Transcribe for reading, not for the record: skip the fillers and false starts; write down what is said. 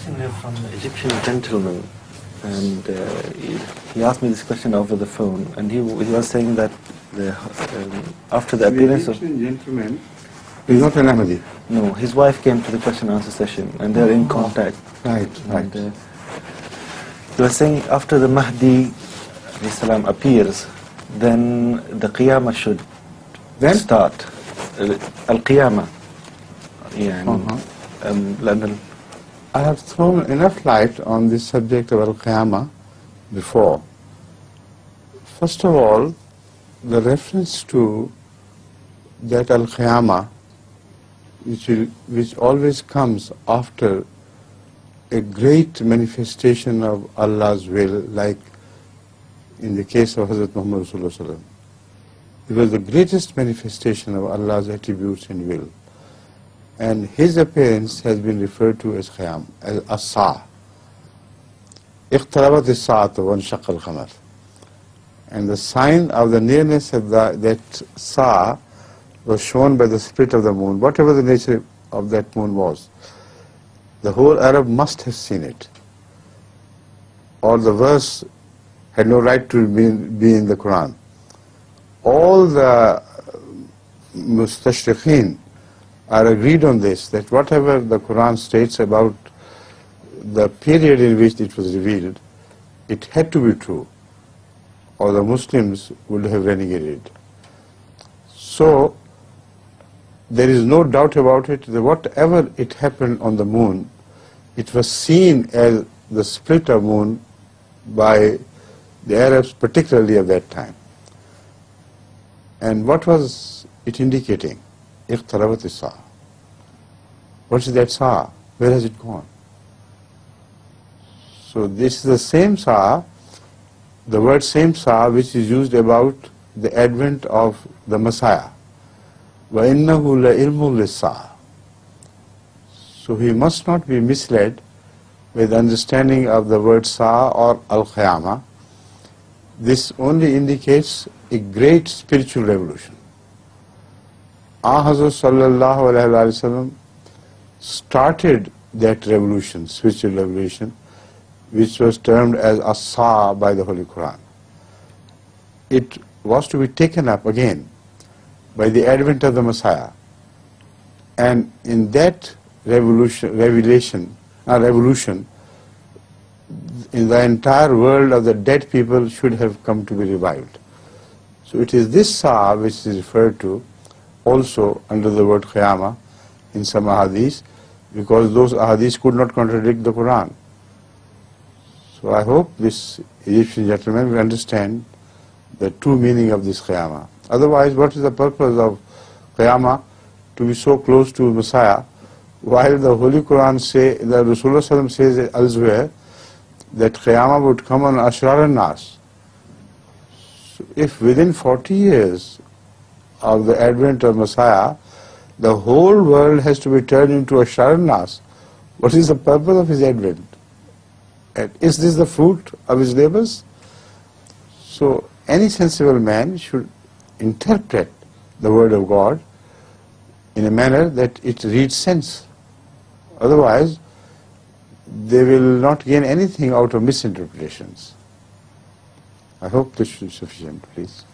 question there from the Egyptian gentleman, and he asked me this question over the phone, and he was saying that after the appearance of... The Egyptian gentleman is not an Ahmadi. No, his wife came to the question and answer session, and they're in contact. Right, right. And, he was saying after the Mahdi Islam appears, then the Qiyamah should start. Al-Qiyamah. I have thrown enough light on this subject of Al-Qiyamah before. First of all, the reference to that Al-Qiyamah, which always comes after a great manifestation of Allah's will, like in the case of Hazrat Muhammad Rasulullah. It was the greatest manifestation of Allah's attributes and will. And his appearance has been referred to as Qiyam, as As-Sa'. اقتربت الساعة وانشق القمر. And the sign of the nearness of that Sa' was shown by the split of the moon, whatever the nature of that moon was. The whole Arab must have seen it, or the verse had no right to be in the Quran. All the mustashriqeen are agreed on this, that whatever the Quran states about the period in which it was revealed, it had to be true, or the Muslims would have renegated. So there is no doubt about it that whatever it happened on the moon, it was seen as the split of moon by the Arabs, particularly at that time. And what was it indicating? اقتربت الساعة. What is that Sa'? Where has it gone? So this is the same Sa', the word same Sa', which is used about the advent of the Messiah. وَإِنَّهُ لَإِلْمٌ لِلسَّاعَةِ. So he must not be misled with understanding of the word Sa' or Al-Qiyamah. This only indicates a great spiritual revolution. Hazrat sallallahu alayhi wa sallam started that revolution, spiritual revolution, which was termed as As-Sa' by the Holy Quran. It was to be taken up again by the advent of the Messiah. And in that revolution, in the entire world of the dead people should have come to be revived. So it is this Sa' which is referred to also under the word Qiyamah in some ahadith, because those ahadith could not contradict the Quran. So I hope this Egyptian gentleman will understand the true meaning of this Qiyamah. Otherwise, what is the purpose of Qiyamah to be so close to Messiah, while the Holy Quran the Rasulullah says elsewhere that Qiyamah would come on Ashrar al-Nas. So if within 40 years of the advent of Messiah, the whole world has to be turned into Ashrar al-Nas, what is the purpose of his advent? And is this the fruit of his labors? So any sensible man should interpret the word of God in a manner that it reads sense. Otherwise, they will not gain anything out of misinterpretations. I hope this is sufficient, please.